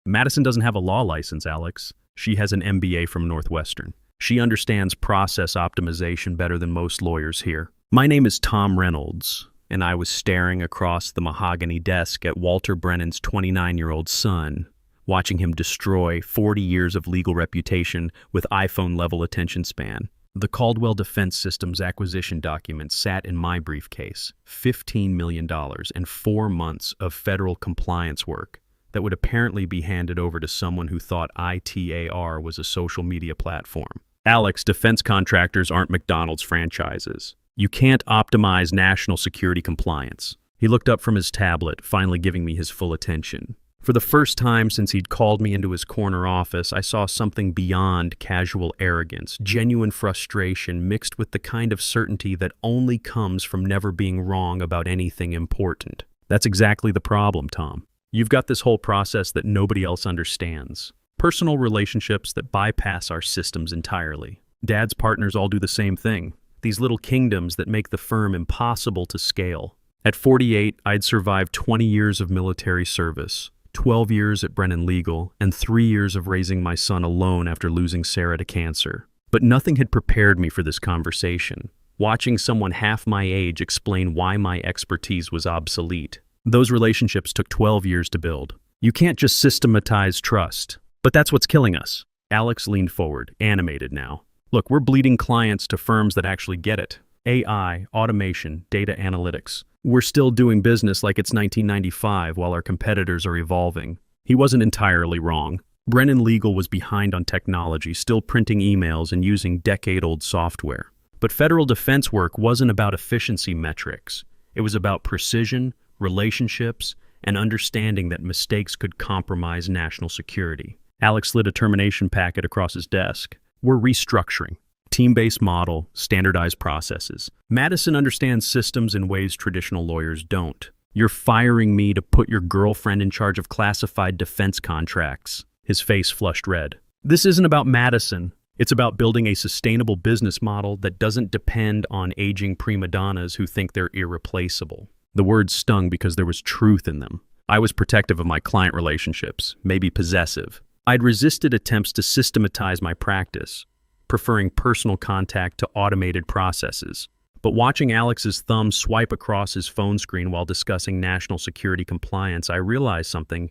Madison doesn't have a law license, Alex. She has an MBA from Northwestern. She understands process optimization better than most lawyers here. My name is Tom Reynolds, and I was staring across the mahogany desk at Walter Brennan's 29-year-old son, watching him destroy 40 years of legal reputation with iPhone-level attention span. The Caldwell Defense Systems acquisition documents sat in my briefcase, $15 million and 4 months of federal compliance work that would apparently be handed over to someone who thought ITAR was a social media platform. Alex, defense contractors aren't McDonald's franchises. You can't optimize national security compliance. He looked up from his tablet, finally giving me his full attention. For the first time since he'd called me into his corner office, I saw something beyond casual arrogance, genuine frustration mixed with the kind of certainty that only comes from never being wrong about anything important. That's exactly the problem, Tom. You've got this whole process that nobody else understands. Personal relationships that bypass our systems entirely. Dad's partners all do the same thing. These little kingdoms that make the firm impossible to scale. At 48, I'd survived 20 years of military service, 12 years at Brennan Legal, and 3 years of raising my son alone after losing Sarah to cancer. But nothing had prepared me for this conversation. Watching someone half my age explain why my expertise was obsolete. Those relationships took 12 years to build. You can't just systematize trust. But that's what's killing us. Alex leaned forward, animated now. Look, we're bleeding clients to firms that actually get it. AI, automation, data analytics. We're still doing business like it's 1995 while our competitors are evolving. He wasn't entirely wrong. Brennan Legal was behind on technology, still printing emails and using decade-old software. But federal defense work wasn't about efficiency metrics. It was about precision, relationships, and understanding that mistakes could compromise national security. Alex slid a termination packet across his desk. We're restructuring. Team-based model, standardized processes. Madison understands systems in ways traditional lawyers don't. You're firing me to put your girlfriend in charge of classified defense contracts. His face flushed red. This isn't about Madison. It's about building a sustainable business model that doesn't depend on aging prima donnas who think they're irreplaceable. The words stung because there was truth in them. I was protective of my client relationships, maybe possessive. I'd resisted attempts to systematize my practice, preferring personal contact to automated processes. But watching Alex's thumb swipe across his phone screen while discussing national security compliance, I realized something.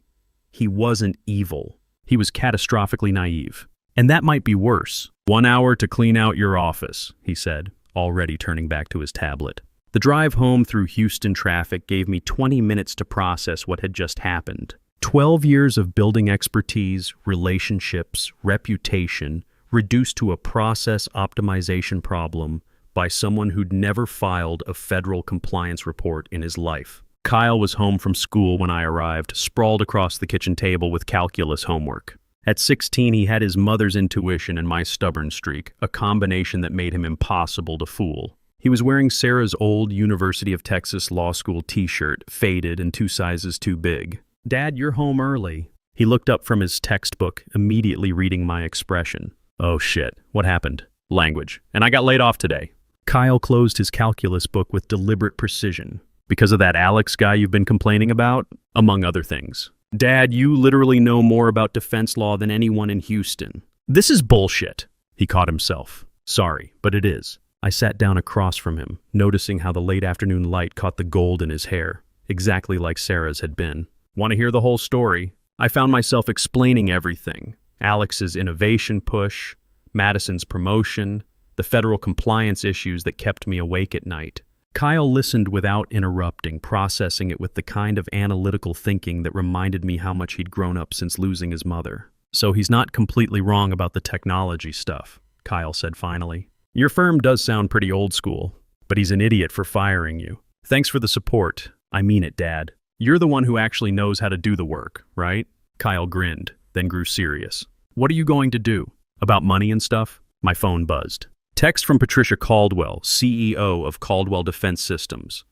He wasn't evil. He was catastrophically naive. And that might be worse. 1 hour to clean out your office, he said, already turning back to his tablet. The drive home through Houston traffic gave me 20 minutes to process what had just happened. 12 years of building expertise, relationships, reputation, reduced to a process optimization problem by someone who'd never filed a federal compliance report in his life. Kyle was home from school when I arrived, sprawled across the kitchen table with calculus homework. At 16, he had his mother's intuition and my stubborn streak, a combination that made him impossible to fool. He was wearing Sarah's old University of Texas Law School t-shirt, faded and 2 sizes too big. Dad, you're home early. He looked up from his textbook, immediately reading my expression. Oh shit, what happened? Language. And I got laid off today. Kyle closed his calculus book with deliberate precision. Because of that Alex guy you've been complaining about? Among other things. Dad, you literally know more about defense law than anyone in Houston. This is bullshit. He caught himself. Sorry, but it is. I sat down across from him, noticing how the late afternoon light caught the gold in his hair, exactly like Sarah's had been. Want to hear the whole story? I found myself explaining everything. Alex's innovation push, Madison's promotion, the federal compliance issues that kept me awake at night. Kyle listened without interrupting, processing it with the kind of analytical thinking that reminded me how much he'd grown up since losing his mother. So he's not completely wrong about the technology stuff, Kyle said finally. Your firm does sound pretty old school, but he's an idiot for firing you. Thanks for the support. I mean it, Dad. You're the one who actually knows how to do the work, right? Kyle grinned, then grew serious. What are you going to do? About money and stuff? My phone buzzed. Text from Patricia Caldwell, CEO of Caldwell Defense Systems.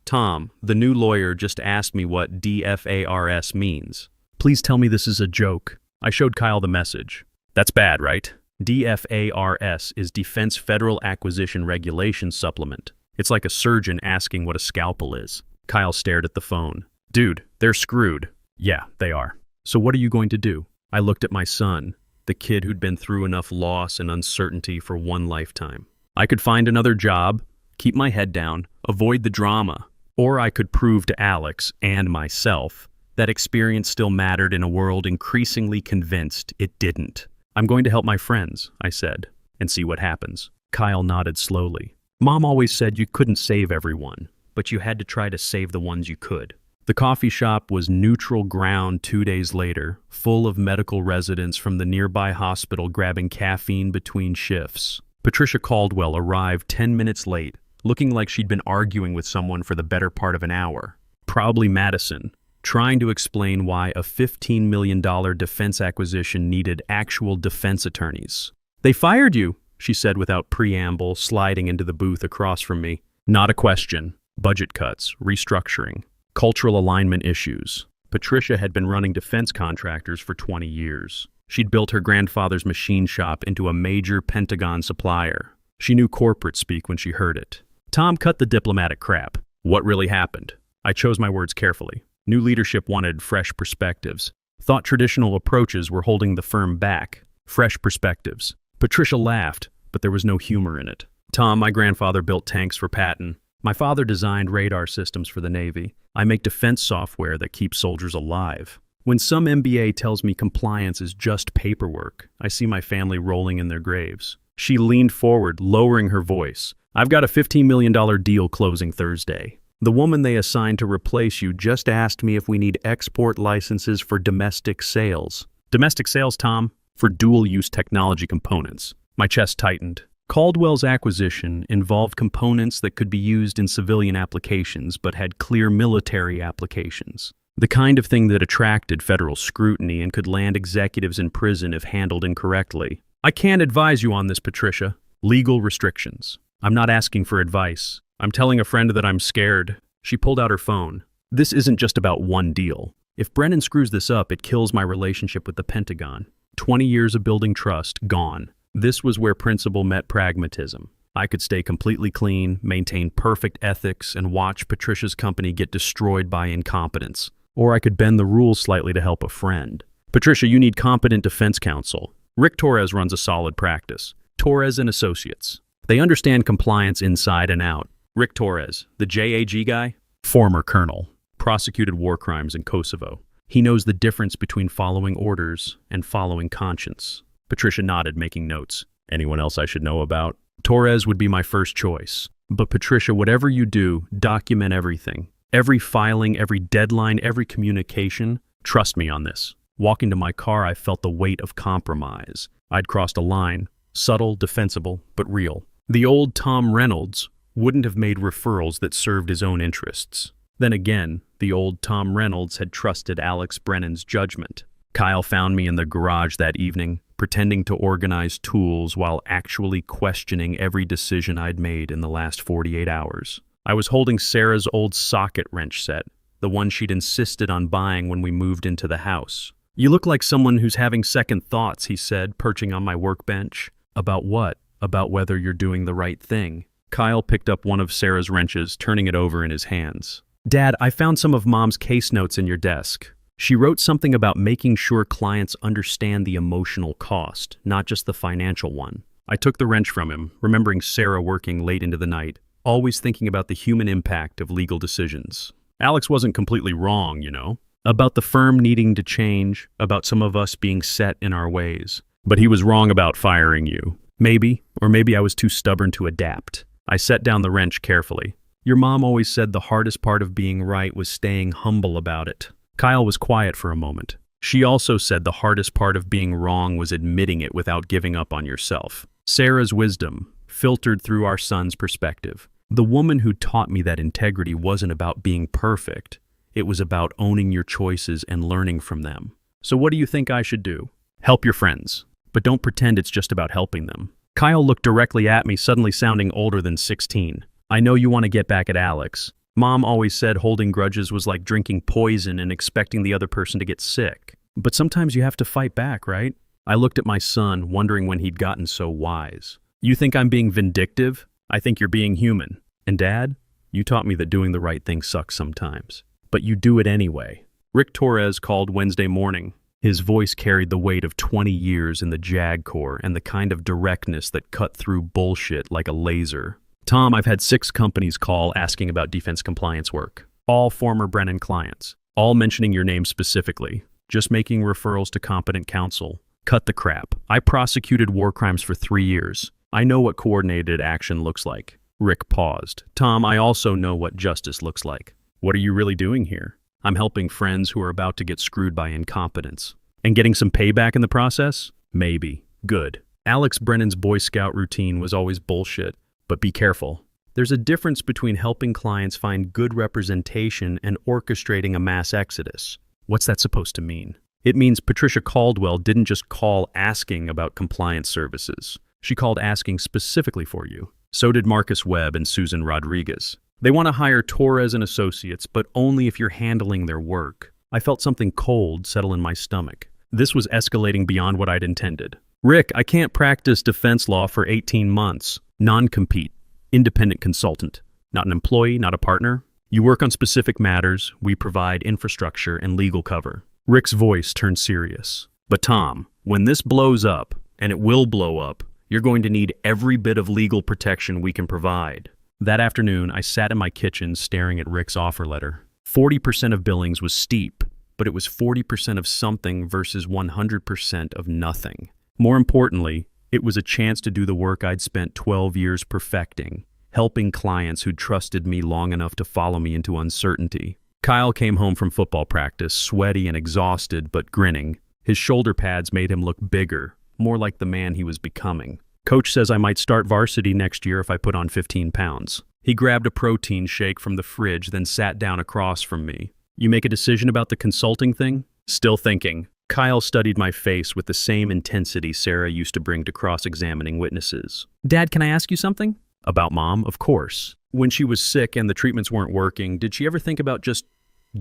Tom, the new lawyer just asked me what DFARS means. Please tell me this is a joke. I showed Kyle the message. That's bad, right? DFARS is Defense Federal Acquisition Regulation Supplement. It's like a surgeon asking what a scalpel is. Kyle stared at the phone. Dude, they're screwed. Yeah, they are. So what are you going to do? I looked at my son, the kid who'd been through enough loss and uncertainty for one lifetime. I could find another job, keep my head down, avoid the drama, or I could prove to Alex and myself that experience still mattered in a world increasingly convinced it didn't. I'm going to help my friends, I said, and see what happens. Kyle nodded slowly. Mom always said you couldn't save everyone, but you had to try to save the ones you could. The coffee shop was neutral ground 2 days later, full of medical residents from the nearby hospital grabbing caffeine between shifts. Patricia Caldwell arrived 10 minutes late, looking like she'd been arguing with someone for the better part of an hour. Probably Madison, trying to explain why a $15 million defense acquisition needed actual defense attorneys. They fired you, she said without preamble, sliding into the booth across from me. Not a question. Budget cuts, restructuring, cultural alignment issues. Patricia had been running defense contractors for 20 years. She'd built her grandfather's machine shop into a major Pentagon supplier. She knew corporate speak when she heard it. Tom cut the diplomatic crap. What really happened? I chose my words carefully. New leadership wanted fresh perspectives. Thought traditional approaches were holding the firm back. Fresh perspectives. Patricia laughed, but there was no humor in it. Tom, my grandfather built tanks for Patton. My father designed radar systems for the Navy. I make defense software that keeps soldiers alive. When some MBA tells me compliance is just paperwork, I see my family rolling in their graves. She leaned forward, lowering her voice. I've got a $15 million deal closing Thursday. The woman they assigned to replace you just asked me if we need export licenses for domestic sales. Domestic sales, Tom? For dual-use technology components. My chest tightened. Caldwell's acquisition involved components that could be used in civilian applications but had clear military applications. The kind of thing that attracted federal scrutiny and could land executives in prison if handled incorrectly. I can't advise you on this, Patricia. Legal restrictions. I'm not asking for advice. I'm telling a friend that I'm scared. She pulled out her phone. This isn't just about one deal. If Brennan screws this up, it kills my relationship with the Pentagon. 20 years of building trust, gone. This was where principle met pragmatism. I could stay completely clean, maintain perfect ethics, and watch Patricia's company get destroyed by incompetence. Or I could bend the rules slightly to help a friend. Patricia, you need competent defense counsel. Rick Torres runs a solid practice. Torres and Associates. They understand compliance inside and out. Rick Torres, the JAG guy? Former colonel. Prosecuted war crimes in Kosovo. He knows the difference between following orders and following conscience. Patricia nodded, making notes. Anyone else I should know about? Torres would be my first choice. But Patricia, whatever you do, document everything. Every filing, every deadline, every communication. Trust me on this. Walking to my car, I felt the weight of compromise. I'd crossed a line. Subtle, defensible, but real. The old Tom Reynolds wouldn't have made referrals that served his own interests. Then again, the old Tom Reynolds had trusted Alex Brennan's judgment. Kyle found me in the garage that evening, pretending to organize tools while actually questioning every decision I'd made in the last 48 hours. I was holding Sarah's old socket wrench set, the one she'd insisted on buying when we moved into the house. You look like someone who's having second thoughts, he said, perching on my workbench. About what? About whether you're doing the right thing. Kyle picked up one of Sarah's wrenches, turning it over in his hands. Dad, I found some of Mom's case notes in your desk. She wrote something about making sure clients understand the emotional cost, not just the financial one. I took the wrench from him, remembering Sarah working late into the night, always thinking about the human impact of legal decisions. Alex wasn't completely wrong, you know, about the firm needing to change, about some of us being set in our ways. But he was wrong about firing you. Maybe, or maybe I was too stubborn to adapt. I set down the wrench carefully. Your mom always said the hardest part of being right was staying humble about it. Kyle was quiet for a moment. She also said the hardest part of being wrong was admitting it without giving up on yourself. Sarah's wisdom filtered through our son's perspective. The woman who taught me that integrity wasn't about being perfect. It was about owning your choices and learning from them. So what do you think I should do? Help your friends, but don't pretend it's just about helping them. Kyle looked directly at me, suddenly sounding older than 16. I know you want to get back at Alex. Mom always said holding grudges was like drinking poison and expecting the other person to get sick. But sometimes you have to fight back, right? I looked at my son, wondering when he'd gotten so wise. You think I'm being vindictive? I think you're being human. And Dad, you taught me that doing the right thing sucks sometimes. But you do it anyway. Rick Torres called Wednesday morning. His voice carried the weight of 20 years in the JAG Corps and the kind of directness that cut through bullshit like a laser. Tom, I've had 6 companies call asking about defense compliance work. All former Brennan clients. All mentioning your name specifically. Just making referrals to competent counsel. Cut the crap. I prosecuted war crimes for 3 years. I know what coordinated action looks like. Rick paused. Tom, I also know what justice looks like. What are you really doing here? I'm helping friends who are about to get screwed by incompetence. And getting some payback in the process? Maybe. Good. Alex Brennan's Boy Scout routine was always bullshit, but be careful. There's a difference between helping clients find good representation and orchestrating a mass exodus. What's that supposed to mean? It means Patricia Caldwell didn't just call asking about compliance services. She called asking specifically for you. So did Marcus Webb and Susan Rodriguez. They want to hire Torres and Associates, but only if you're handling their work. I felt something cold settle in my stomach. This was escalating beyond what I'd intended. Rick, I can't practice defense law for 18 months. Non-compete. Independent consultant. Not an employee, not a partner. You work on specific matters. We provide infrastructure and legal cover. Rick's voice turned serious. But Tom, when this blows up, and it will blow up, you're going to need every bit of legal protection we can provide. That afternoon, I sat in my kitchen staring at Rick's offer letter. 40% of billings was steep, but it was 40% of something versus 100% of nothing. More importantly, it was a chance to do the work I'd spent 12 years perfecting, helping clients who'd trusted me long enough to follow me into uncertainty. Kyle came home from football practice, sweaty and exhausted, but grinning. His shoulder pads made him look bigger, more like the man he was becoming. Coach says I might start varsity next year if I put on 15 pounds. He grabbed a protein shake from the fridge, then sat down across from me. You make a decision about the consulting thing? Still thinking. Kyle studied my face with the same intensity Sarah used to bring to cross-examining witnesses. Dad, can I ask you something? About Mom, of course. When she was sick and the treatments weren't working, did she ever think about just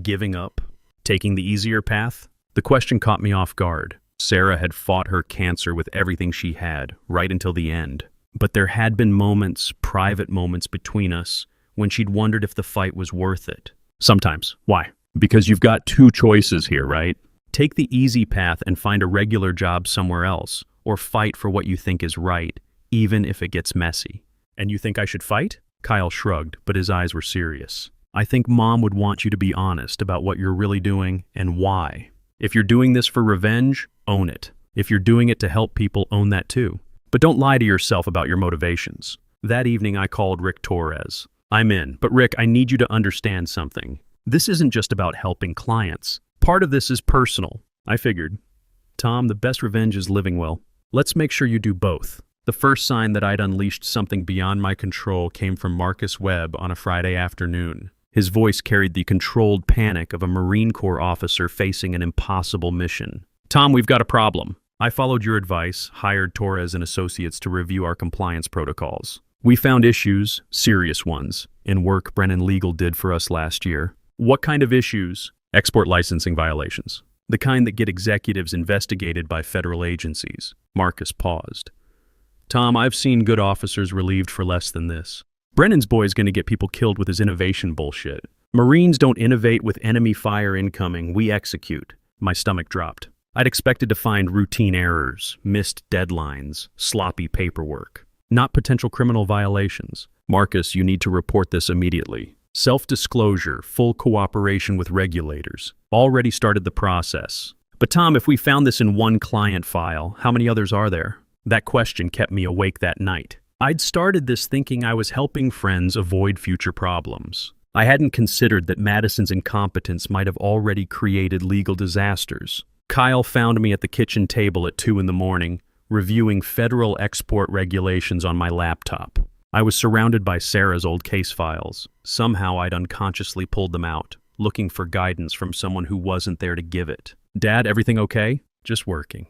giving up? Taking the easier path? The question caught me off guard. Sarah had fought her cancer with everything she had, right until the end. But there had been moments, private moments between us, when she'd wondered if the fight was worth it. Sometimes. Why? Because you've got 2 choices here, right? Take the easy path and find a regular job somewhere else, or fight for what you think is right, even if it gets messy. And you think I should fight? Kyle shrugged, but his eyes were serious. I think Mom would want you to be honest about what you're really doing and why. If you're doing this for revenge, own it. If you're doing it to help people, own that too. But don't lie to yourself about your motivations. That evening, I called Rick Torres. I'm in, but Rick, I need you to understand something. This isn't just about helping clients. Part of this is personal. I figured. Tom, the best revenge is living well. Let's make sure you do both. The first sign that I'd unleashed something beyond my control came from Marcus Webb on a Friday afternoon. His voice carried the controlled panic of a Marine Corps officer facing an impossible mission. Tom, we've got a problem. I followed your advice, hired Torres and Associates to review our compliance protocols. We found issues, serious ones, in work Brennan Legal did for us last year. What kind of issues? Export licensing violations. The kind that get executives investigated by federal agencies. Marcus paused. Tom, I've seen good officers relieved for less than this. Brennan's boy's going to get people killed with his innovation bullshit. Marines don't innovate with enemy fire incoming, we execute. My stomach dropped. I'd expected to find routine errors, missed deadlines, sloppy paperwork, not potential criminal violations. Marcus, you need to report this immediately. Self-disclosure, full cooperation with regulators. Already started the process. But Tom, if we found this in one client file, how many others are there? That question kept me awake that night. I'd started this thinking I was helping friends avoid future problems. I hadn't considered that Madison's incompetence might have already created legal disasters. Kyle found me at the kitchen table at 2 in the morning, reviewing federal export regulations on my laptop. I was surrounded by Sarah's old case files. Somehow I'd unconsciously pulled them out, looking for guidance from someone who wasn't there to give it. Dad, everything okay? Just working.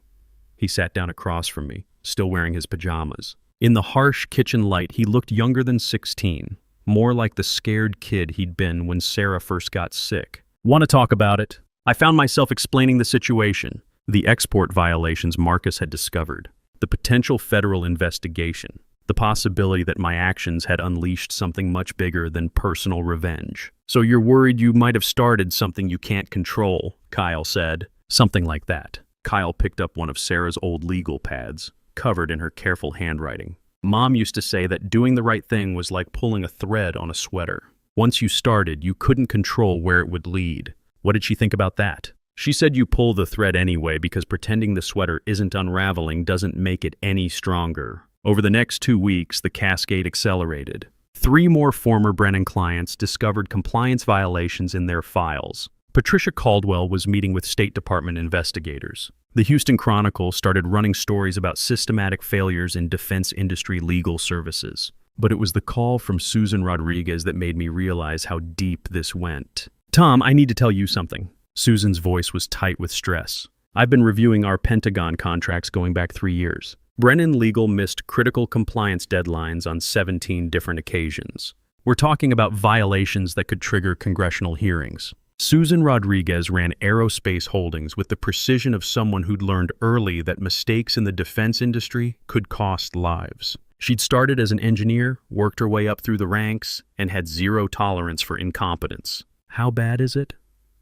He sat down across from me, still wearing his pajamas. In the harsh kitchen light, he looked younger than 16, more like the scared kid he'd been when Sarah first got sick. Want to talk about it? I found myself explaining the situation, the export violations Marcus had discovered, the potential federal investigation. the possibility that my actions had unleashed something much bigger than personal revenge. "So you're worried you might have started something you can't control," Kyle said. "Something like that." Kyle picked up one of Sarah's old legal pads, covered in her careful handwriting. "Mom used to say that doing the right thing was like pulling a thread on a sweater. Once you started, you couldn't control where it would lead." "What did she think about that?" "She said you pull the thread anyway because pretending the sweater isn't unraveling doesn't make it any stronger." Over the next 2 weeks, the cascade accelerated. 3 more former Brennan clients discovered compliance violations in their files. Patricia Caldwell was meeting with State Department investigators. The Houston Chronicle started running stories about systematic failures in defense industry legal services. But it was the call from Susan Rodriguez that made me realize how deep this went. "Tom, I need to tell you something." Susan's voice was tight with stress. "I've been reviewing our Pentagon contracts going back 3 years. Brennan Legal missed critical compliance deadlines on 17 different occasions. We're talking about violations that could trigger congressional hearings." Susan Rodriguez ran Aerospace Holdings with the precision of someone who'd learned early that mistakes in the defense industry could cost lives. She'd started as an engineer, worked her way up through the ranks, and had zero tolerance for incompetence. "How bad is it?"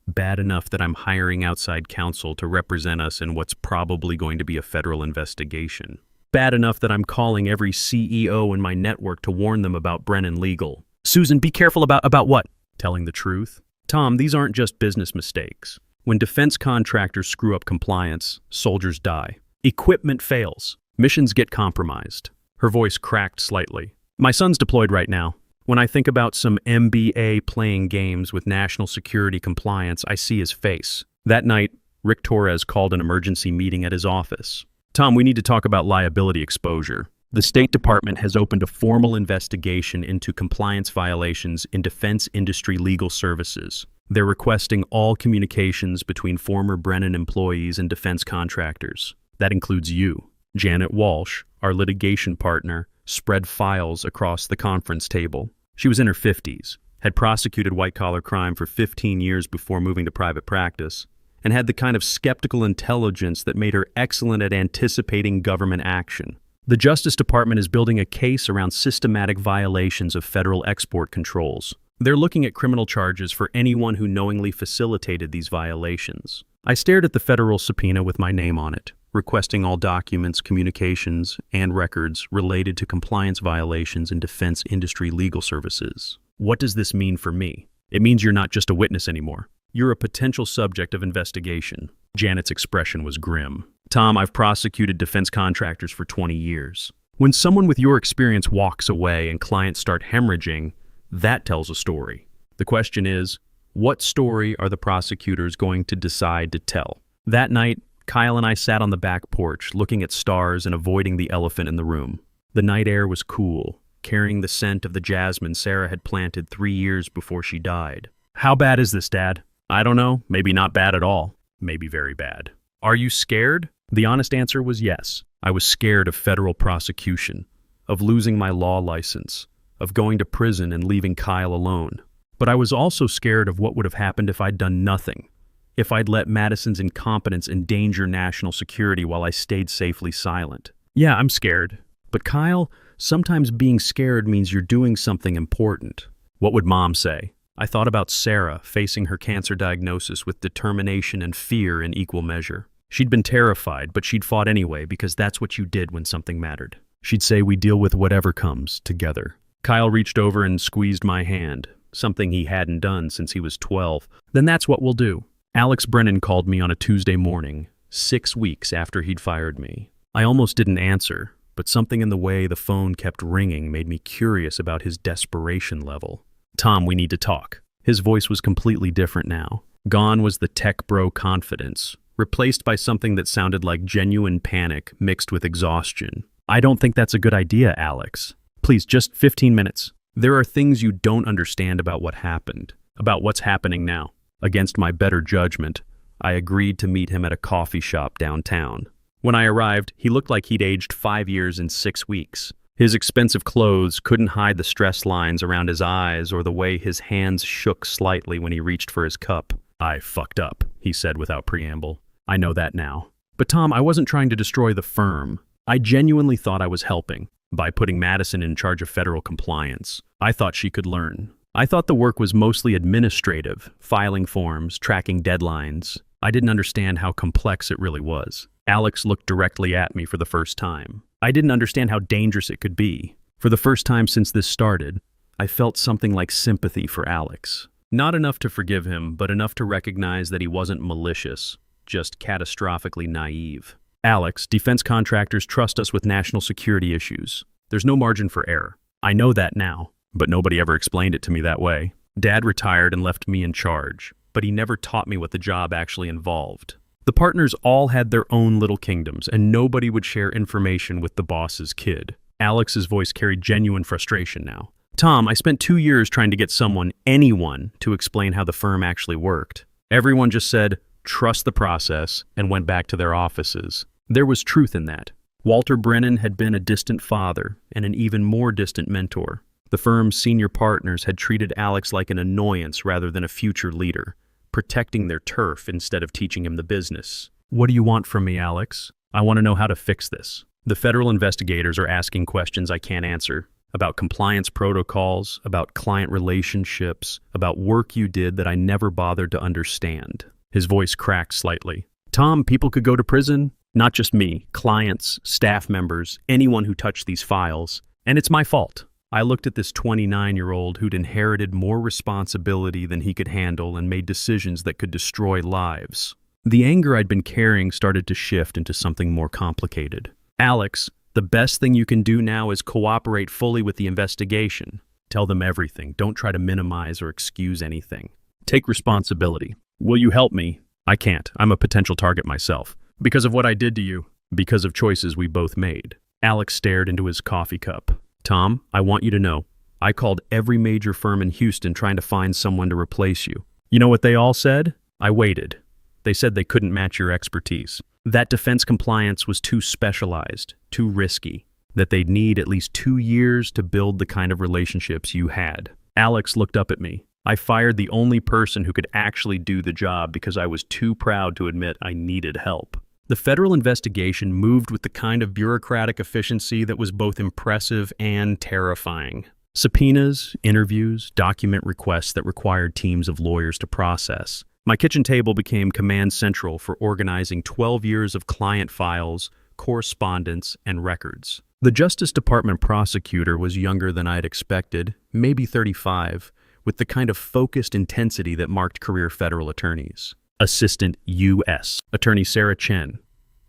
"Bad enough that I'm hiring outside counsel to represent us in what's probably going to be a federal investigation. Bad enough that I'm calling every CEO in my network to warn them about Brennan Legal." "Susan, be careful about what?" "Telling the truth." "Tom, these aren't just business mistakes. When defense contractors screw up compliance, soldiers die. Equipment fails. Missions get compromised." Her voice cracked slightly. "My son's deployed right now. When I think about some MBA playing games with national security compliance, I see his face." That night, Rick Torres called an emergency meeting at his office. "Tom, we need to talk about liability exposure. The State Department has opened a formal investigation into compliance violations in defense industry legal services. They're requesting all communications between former Brennan employees and defense contractors. That includes you." Janet Walsh, our litigation partner, spread files across the conference table. She was in her 50s, had prosecuted white-collar crime for 15 years before moving to private practice, and had the kind of skeptical intelligence that made her excellent at anticipating government action. The Justice Department is building a case around systematic violations of federal export controls. They're looking at criminal charges for anyone who knowingly facilitated these violations. I stared at the federal subpoena with my name on it, requesting all documents, communications, and records related to compliance violations in defense industry legal services. What does this mean for me? It means you're not just a witness anymore. You're a potential subject of investigation. Janet's expression was grim. "Tom, I've prosecuted defense contractors for 20 years. When someone with your experience walks away and clients start hemorrhaging, that tells a story. The question is, what story are the prosecutors going to decide to tell?" That night, Kyle and I sat on the back porch, looking at stars and avoiding the elephant in the room. The night air was cool, carrying the scent of the jasmine Sarah had planted 3 years before she died. "How bad is this, Dad?" "I don't know. Maybe not bad at all. Maybe very bad." "Are you scared?" The honest answer was yes. I was scared of federal prosecution, of losing my law license, of going to prison and leaving Kyle alone. But I was also scared of what would have happened if I'd done nothing, if I'd let Madison's incompetence endanger national security while I stayed safely silent. Yeah, I'm scared. But Kyle, sometimes being scared means you're doing something important. What would Mom say? I thought about Sarah facing her cancer diagnosis with determination and fear in equal measure. She'd been terrified, but she'd fought anyway because that's what you did when something mattered. She'd say we deal with whatever comes together. Kyle reached over and squeezed my hand, something he hadn't done since he was 12. Then that's what we'll do. Alex Brennan called me on a Tuesday morning, 6 weeks after he'd fired me. I almost didn't answer, but something in the way the phone kept ringing made me curious about his desperation level. "Tom, we need to talk." His voice was completely different now. Gone was the tech bro confidence, replaced by something that sounded like genuine panic mixed with exhaustion. "I don't think that's a good idea, Alex. Please, just 15 minutes. There are things you don't understand about what happened, about what's happening now." Against my better judgment, I agreed to meet him at a coffee shop downtown. When I arrived, he looked like he'd aged 5 years in 6 weeks. His expensive clothes couldn't hide the stress lines around his eyes or the way his hands shook slightly when he reached for his cup. "I fucked up," he said without preamble. "I know that now. But Tom, I wasn't trying to destroy the firm. I genuinely thought I was helping. by putting Madison in charge of federal compliance. I thought she could learn. I thought the work was mostly administrative, filing forms, tracking deadlines. I didn't understand how complex it really was. Alex looked directly at me for the first time. I didn't understand how dangerous it could be. For the first time since this started, I felt something like sympathy for Alex. Not enough to forgive him, but enough to recognize that he wasn't malicious, just catastrophically naive. Alex, defense contractors trust us with national security issues. There's no margin for error. I know that now, but nobody ever explained it to me that way. Dad retired and left me in charge, but he never taught me what the job actually involved. The partners all had their own little kingdoms, and nobody would share information with the boss's kid. Alex's voice carried genuine frustration now. Tom, I spent 2 years trying to get anyone, to explain how the firm actually worked. Everyone just said, trust the process, and went back to their offices. There was truth in that. Walter Brennan had been a distant father and an even more distant mentor. The firm's senior partners had treated Alex like an annoyance rather than a future leader, protecting their turf instead of teaching him the business. What do you want from me, Alex? I want to know how to fix this. The federal investigators are asking questions I can't answer. About compliance protocols, about client relationships, about work you did that I never bothered to understand. His voice cracked slightly. Tom, people could go to prison. Not just me, clients, staff members, anyone who touched these files. And it's my fault. I looked at this 29-year-old who'd inherited more responsibility than he could handle and made decisions that could destroy lives. The anger I'd been carrying started to shift into something more complicated. Alex, the best thing you can do now is cooperate fully with the investigation. Tell them everything. Don't try to minimize or excuse anything. Take responsibility. Will you help me? I can't. I'm a potential target myself. Because of what I did to you. Because of choices we both made. Alex stared into his coffee cup. Tom, I want you to know, I called every major firm in Houston trying to find someone to replace you. You know what they all said? I waited. They said they couldn't match your expertise. That defense compliance was too specialized, too risky, that they'd need at least 2 years to build the kind of relationships you had. Alex looked up at me. I fired the only person who could actually do the job because I was too proud to admit I needed help. The federal investigation moved with the kind of bureaucratic efficiency that was both impressive and terrifying. Subpoenas, interviews, document requests that required teams of lawyers to process. My kitchen table became command central for organizing 12 years of client files, correspondence, and records. The Justice Department prosecutor was younger than I had expected, maybe 35, with the kind of focused intensity that marked career federal attorneys. Assistant U.S. Attorney Sarah Chen.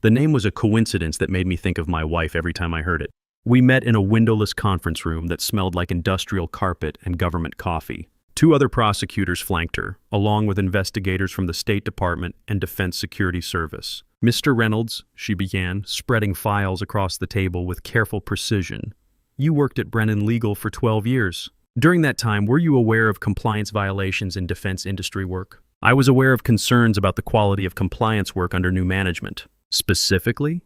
The name was a coincidence that made me think of my wife every time I heard it. We met in a windowless conference room that smelled like industrial carpet and government coffee. 2 other prosecutors flanked her, along with investigators from the State Department and Defense Security Service. Mr. Reynolds, she began, spreading files across the table with careful precision. You worked at Brennan Legal for 12 years. During that time, were you aware of compliance violations in defense industry work? I was aware of concerns about the quality of compliance work under new management. Specifically,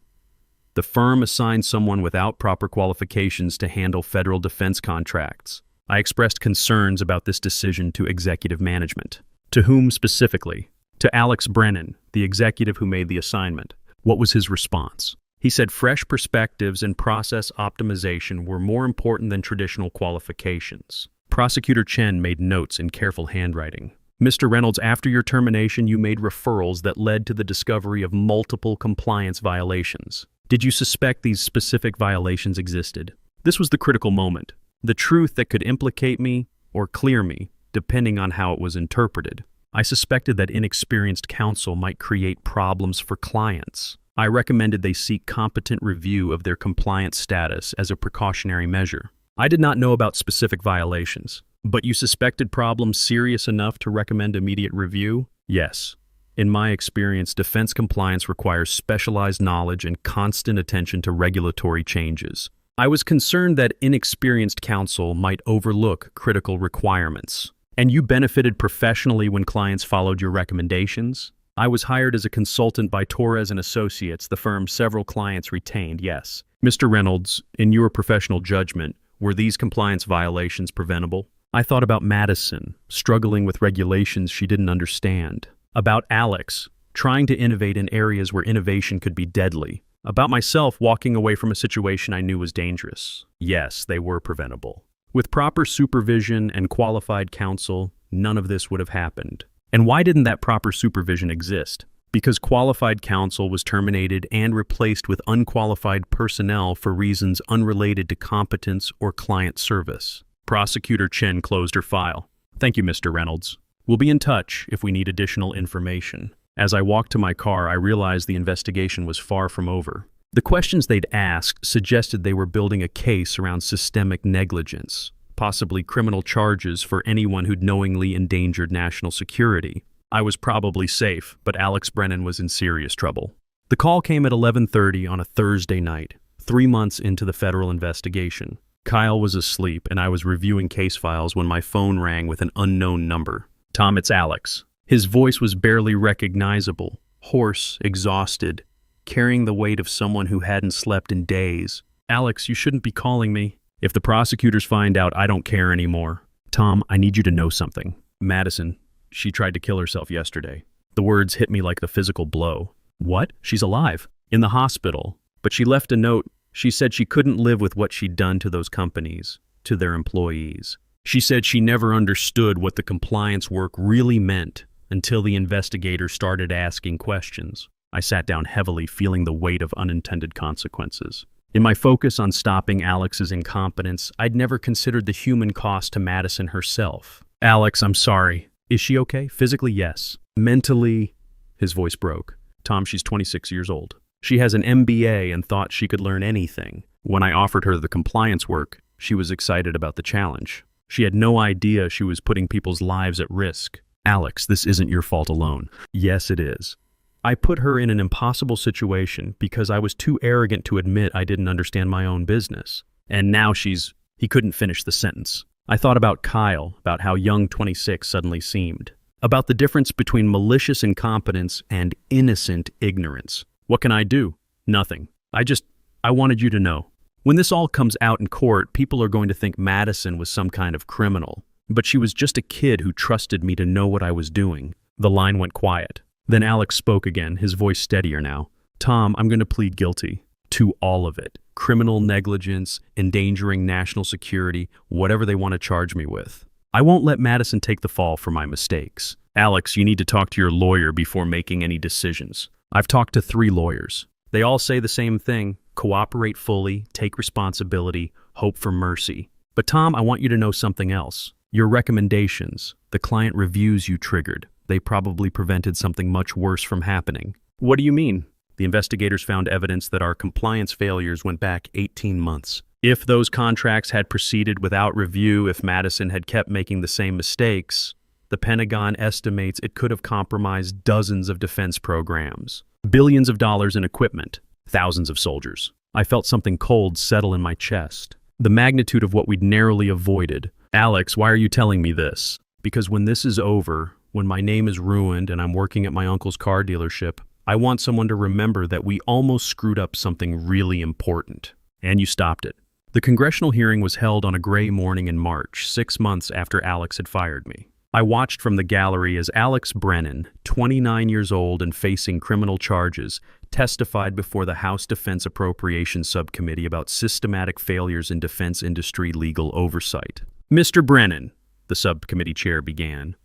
the firm assigned someone without proper qualifications to handle federal defense contracts. I expressed concerns about this decision to executive management. To whom specifically? To Alex Brennan, the executive who made the assignment. What was his response? He said fresh perspectives and process optimization were more important than traditional qualifications. Prosecutor Chen made notes in careful handwriting. Mr. Reynolds, after your termination, you made referrals that led to the discovery of multiple compliance violations. Did you suspect these specific violations existed? This was the critical moment. The truth that could implicate me or clear me, depending on how it was interpreted. I suspected that inexperienced counsel might create problems for clients. I recommended they seek competent review of their compliance status as a precautionary measure. I did not know about specific violations, but you suspected problems serious enough to recommend immediate review? Yes. In my experience, defense compliance requires specialized knowledge and constant attention to regulatory changes. I was concerned that inexperienced counsel might overlook critical requirements. And you benefited professionally when clients followed your recommendations? I was hired as a consultant by Torres & Associates, the firm several clients retained, yes. Mr. Reynolds, in your professional judgment, were these compliance violations preventable? I thought about Madison, struggling with regulations she didn't understand. About Alex, trying to innovate in areas where innovation could be deadly. About myself walking away from a situation I knew was dangerous. Yes, they were preventable. With proper supervision and qualified counsel, none of this would have happened. And why didn't that proper supervision exist? Because qualified counsel was terminated and replaced with unqualified personnel for reasons unrelated to competence or client service. Prosecutor Chen closed her file. Thank you, Mr. Reynolds. We'll be in touch if we need additional information. As I walked to my car, I realized the investigation was far from over. The questions they'd asked suggested they were building a case around systemic negligence, possibly criminal charges for anyone who'd knowingly endangered national security. I was probably safe, but Alex Brennan was in serious trouble. The call came at 11:30 on a Thursday night, 3 months into the federal investigation. Kyle was asleep, and I was reviewing case files when my phone rang with an unknown number. Tom, it's Alex. His voice was barely recognizable, hoarse, exhausted, carrying the weight of someone who hadn't slept in days. Alex, you shouldn't be calling me. If the prosecutors find out, I don't care anymore. Tom, I need you to know something. Madison, she tried to kill herself yesterday. The words hit me like the physical blow. What? She's alive. In the hospital. But she left a note. She said she couldn't live with what she'd done to those companies, to their employees. She said she never understood what the compliance work really meant until the investigators started asking questions. I sat down heavily, feeling the weight of unintended consequences. In my focus on stopping Alex's incompetence, I'd never considered the human cost to Madison herself. Alex, I'm sorry. Is she okay? Physically, yes. Mentally, his voice broke. Tom, she's 26 years old. She has an MBA and thought she could learn anything. When I offered her the compliance work, she was excited about the challenge. She had no idea she was putting people's lives at risk. Alex, this isn't your fault alone. Yes, it is. I put her in an impossible situation because I was too arrogant to admit I didn't understand my own business. And now He couldn't finish the sentence. I thought about Kyle, about how young 26 suddenly seemed. About the difference between malicious incompetence and innocent ignorance. What can I do? Nothing. I wanted you to know. When this all comes out in court, people are going to think Madison was some kind of criminal. But she was just a kid who trusted me to know what I was doing. The line went quiet. Then Alex spoke again, his voice steadier now. Tom, I'm going to plead guilty. To all of it. Criminal negligence, endangering national security, whatever they want to charge me with. I won't let Madison take the fall for my mistakes. Alex, you need to talk to your lawyer before making any decisions. I've talked to 3 lawyers. They all say the same thing. Cooperate fully, take responsibility, hope for mercy. But Tom, I want you to know something else. Your recommendations, the client reviews you triggered, they probably prevented something much worse from happening. What do you mean? The investigators found evidence that our compliance failures went back 18 months. If those contracts had proceeded without review, if Madison had kept making the same mistakes, the Pentagon estimates it could have compromised dozens of defense programs, billions of dollars in equipment, thousands of soldiers. I felt something cold settle in my chest. The magnitude of what we'd narrowly avoided. Alex, why are you telling me this? Because when this is over, when my name is ruined and I'm working at my uncle's car dealership, I want someone to remember that we almost screwed up something really important. And you stopped it. The congressional hearing was held on a gray morning in March, 6 months after Alex had fired me. I watched from the gallery as Alex Brennan, 29 years old and facing criminal charges, testified before the House Defense Appropriations Subcommittee about systematic failures in defense industry legal oversight. Mr. Brennan, the subcommittee chair began,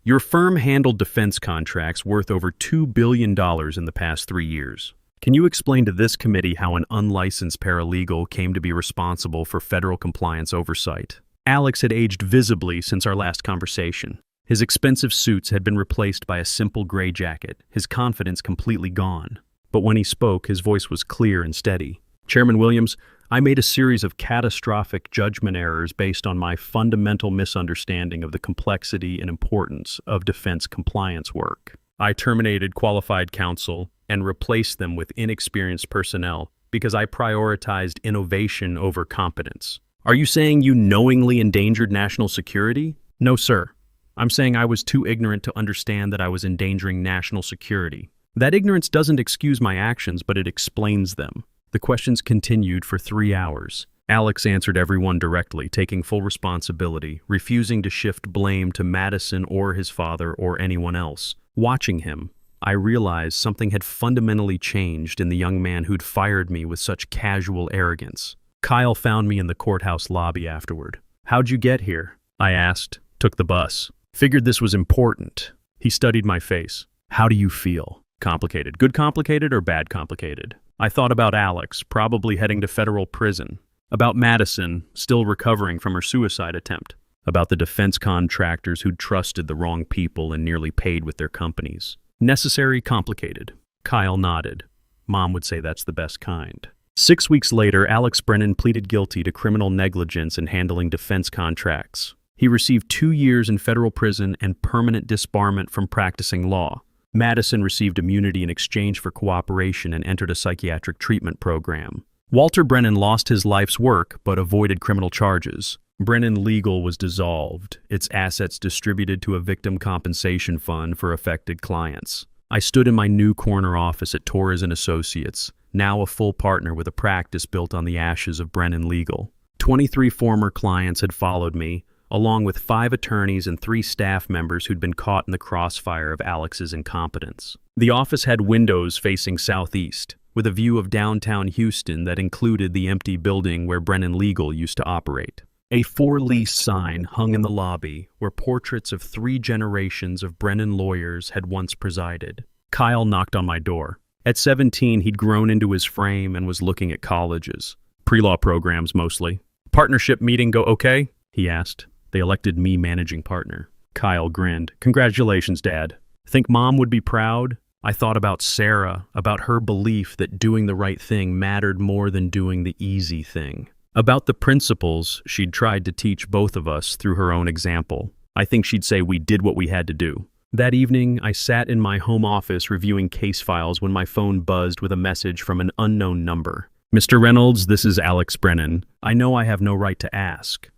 your firm handled defense contracts worth over $2 billion in the past 3 years. Can you explain to this committee how an unlicensed paralegal came to be responsible for federal compliance oversight? Alex had aged visibly since our last conversation. His expensive suits had been replaced by a simple gray jacket, his confidence completely gone. But when he spoke, his voice was clear and steady. Chairman Williams, I made a series of catastrophic judgment errors based on my fundamental misunderstanding of the complexity and importance of defense compliance work. I terminated qualified counsel and replaced them with inexperienced personnel because I prioritized innovation over competence. Are you saying you knowingly endangered national security? No, sir. I'm saying I was too ignorant to understand that I was endangering national security. That ignorance doesn't excuse my actions, but it explains them. The questions continued for 3 hours. Alex answered everyone directly, taking full responsibility, refusing to shift blame to Madison or his father or anyone else. Watching him, I realized something had fundamentally changed in the young man who'd fired me with such casual arrogance. Kyle found me in the courthouse lobby afterward. "How'd you get here?" I asked. "Took the bus. Figured this was important." He studied my face. "How do you feel?" "Complicated." "Good complicated or bad complicated?" I thought about Alex, probably heading to federal prison. About Madison, still recovering from her suicide attempt. About the defense contractors who'd trusted the wrong people and nearly paid with their companies. Necessary, complicated. Kyle nodded. Mom would say that's the best kind. 6 weeks later, Alex Brennan pleaded guilty to criminal negligence in handling defense contracts. He received 2 years in federal prison and permanent disbarment from practicing law. Madison received immunity in exchange for cooperation and entered a psychiatric treatment program. Walter Brennan lost his life's work but avoided criminal charges. Brennan Legal was dissolved, its assets distributed to a victim compensation fund for affected clients. I stood in my new corner office at Torres & Associates, now a full partner with a practice built on the ashes of Brennan Legal. 23 former clients had followed me, along with 5 attorneys and 3 staff members who'd been caught in the crossfire of Alex's incompetence. The office had windows facing southeast, with a view of downtown Houston that included the empty building where Brennan Legal used to operate. A for-lease sign hung in the lobby where portraits of 3 generations of Brennan lawyers had once presided. Kyle knocked on my door. At 17, he'd grown into his frame and was looking at colleges. Pre-law programs, mostly. "Partnership meeting go okay?" he asked. They elected me managing partner. Kyle grinned. "Congratulations, Dad. Think Mom would be proud?" I thought about Sarah, about her belief that doing the right thing mattered more than doing the easy thing. About the principles she'd tried to teach both of us through her own example. I think she'd say we did what we had to do. That evening, I sat in my home office reviewing case files when my phone buzzed with a message from an unknown number. "Mr. Reynolds, this is Alex Brennan. I know I have no right to ask,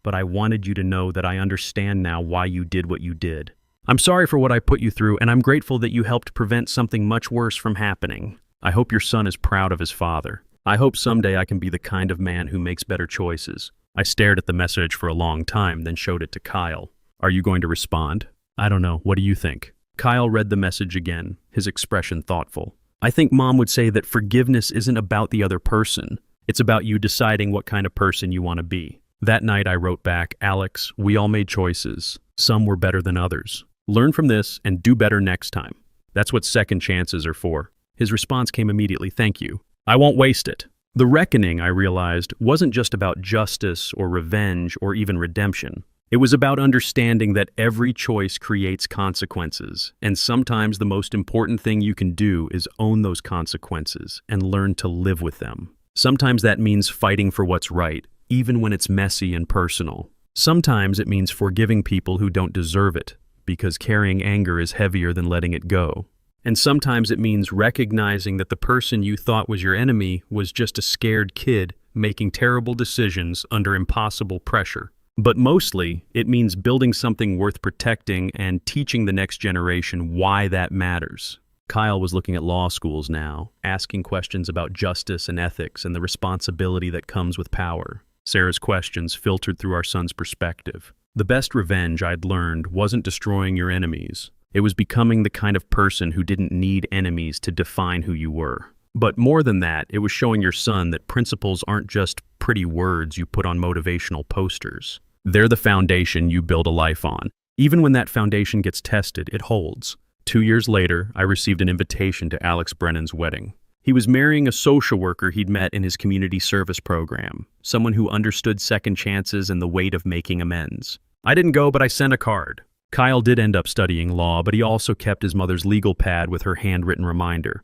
but I wanted you to know that I understand now why you did what you did. I'm sorry for what I put you through, and I'm grateful that you helped prevent something much worse from happening. I hope your son is proud of his father. I hope someday I can be the kind of man who makes better choices." I stared at the message for a long time, then showed it to Kyle. "Are you going to respond?" "I don't know. What do you think?" Kyle read the message again, his expression thoughtful. "I think Mom would say that forgiveness isn't about the other person. It's about you deciding what kind of person you want to be." That night I wrote back, "Alex, we all made choices. Some were better than others. Learn from this and do better next time. That's what second chances are for." His response came immediately, "Thank you. I won't waste it." The reckoning, I realized, wasn't just about justice or revenge or even redemption. It was about understanding that every choice creates consequences, and sometimes the most important thing you can do is own those consequences and learn to live with them. Sometimes that means fighting for what's right, even when it's messy and personal. Sometimes it means forgiving people who don't deserve it, because carrying anger is heavier than letting it go. And sometimes it means recognizing that the person you thought was your enemy was just a scared kid making terrible decisions under impossible pressure. But mostly, it means building something worth protecting and teaching the next generation why that matters. Kyle was looking at law schools now, asking questions about justice and ethics and the responsibility that comes with power. Sarah's questions filtered through our son's perspective. The best revenge I'd learned wasn't destroying your enemies. It was becoming the kind of person who didn't need enemies to define who you were. But more than that, it was showing your son that principles aren't just pretty words you put on motivational posters. They're the foundation you build a life on. Even when that foundation gets tested, it holds. 2 years later, I received an invitation to Alex Brennan's wedding. He was marrying a social worker he'd met in his community service program, someone who understood second chances and the weight of making amends. I didn't go, but I sent a card. Kyle did end up studying law, but he also kept his mother's legal pad with her handwritten reminder.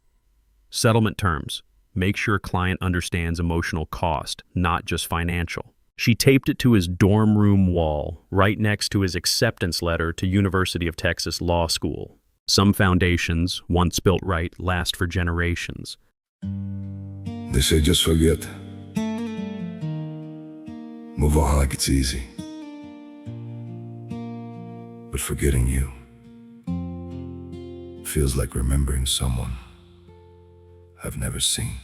Settlement terms. Make sure client understands emotional cost, not just financial. She taped it to his dorm room wall, right next to his acceptance letter to University of Texas Law School. Some foundations, once built right, last for generations. They say just forget. Move on like it's easy. But forgetting you feels like remembering someone I've never seen.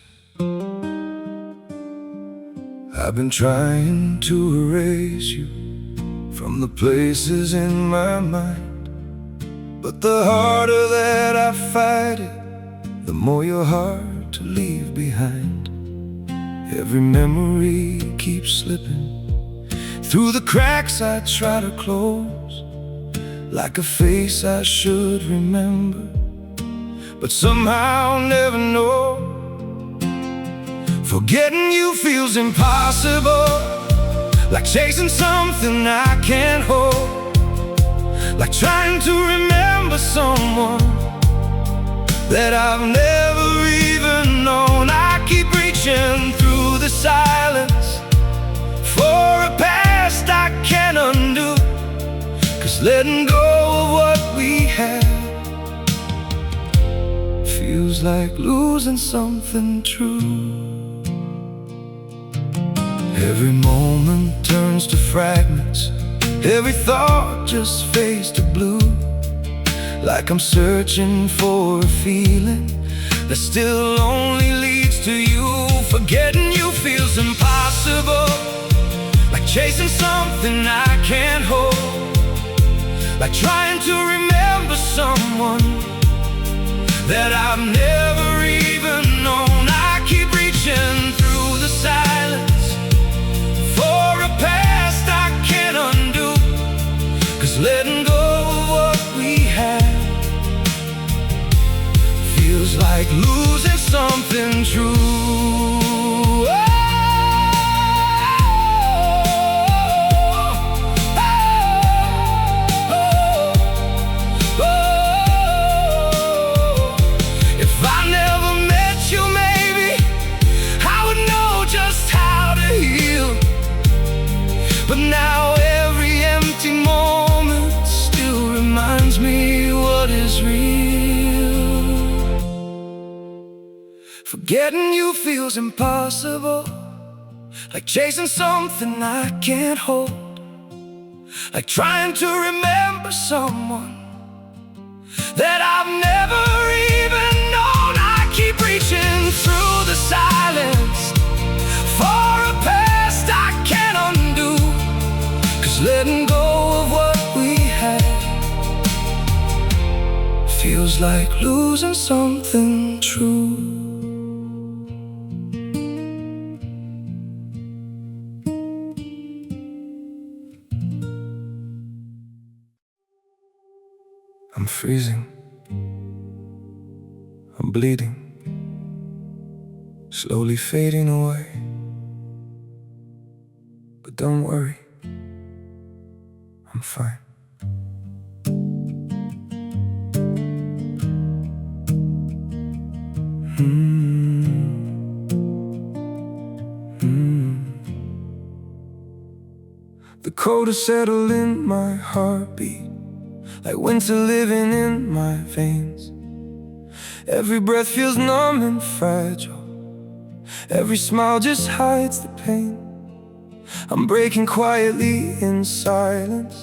I've been trying to erase you from the places in my mind, But the harder that I fight it, the more you're hard to leave behind. Every memory keeps slipping through the cracks I try to close, like a face I should remember, but somehow never know. Forgetting you feels impossible, like chasing something I can't hold, like trying to remember someone that I've never even known. I keep reaching through the silence for a past I can't undo, 'cause letting go of what we had feels like losing something true. Every moment turns to fragments, every thought just fades to blue, like I'm searching for a feeling that still only leads to you. Forgetting you feels impossible, like chasing something I can't hold, like trying to remember someone that I've never even known. I keep reaching through the silence for a past I can't undo, 'cause letting go of what we had feels like losing something true. If I never met you, maybe I would know just how to heal. But now every empty moment still reminds me what is real. Forgetting you feels impossible, like chasing something I can't hold, like trying to remember someone that I've never even known. I keep reaching through the silence for a past I can't undo, 'cause letting go of what we had feels like losing something true. I'm freezing, I'm bleeding, slowly fading away. But don't worry, I'm fine. The cold has settled in my heartbeat, like winter living in my veins. Every breath feels numb and fragile, every smile just hides the pain. I'm breaking quietly in silence,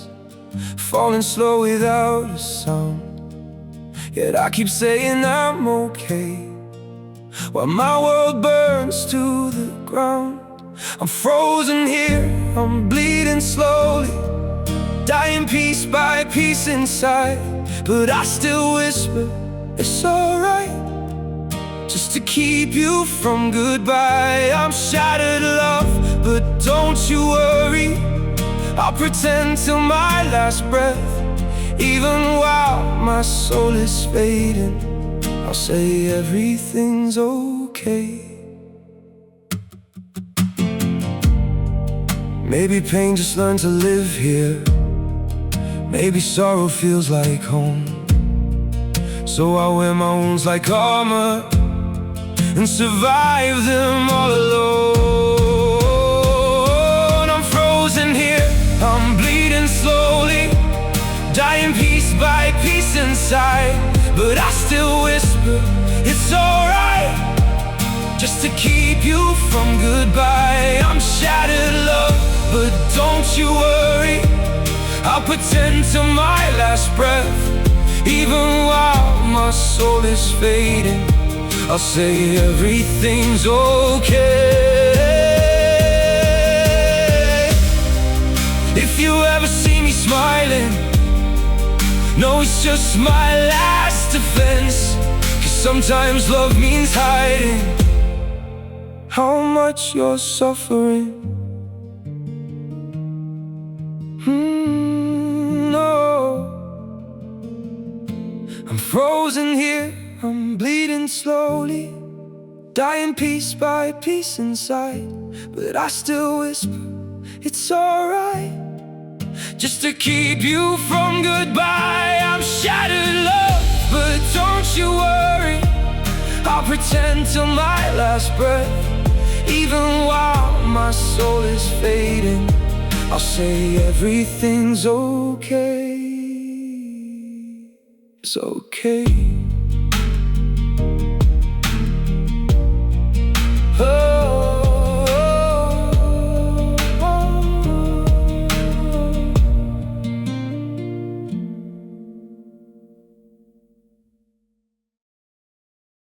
falling slow without a sound. Yet I keep saying I'm okay, while my world burns to the ground. I'm frozen here, I'm bleeding slowly, dying piece by piece inside. But I still whisper, it's alright, just to keep you from goodbye. I'm shattered, love, but don't you worry, I'll pretend till my last breath. Even while my soul is fading, I'll say everything's okay. Maybe pain just learned to live here, maybe sorrow feels like home. So I wear my wounds like armor and survive them all alone. I'm frozen here, I'm bleeding slowly, dying piece by piece inside. But I still whisper, it's alright, just to keep you from goodbye. I'm shattered, love, but don't you worry, I'll pretend till my last breath. Even while my soul is fading, I'll say everything's okay. If you ever see me smiling, No, it's just my last defense, 'cause sometimes love means hiding how much you're suffering. No, I'm frozen here, I'm bleeding slowly, dying piece by piece inside. But I still whisper, it's alright, just to keep you from goodbye. I'm shattered, love, but don't you worry, I'll pretend till my last breath. Even while my soul is fading, I'll say everything's okay. It's okay.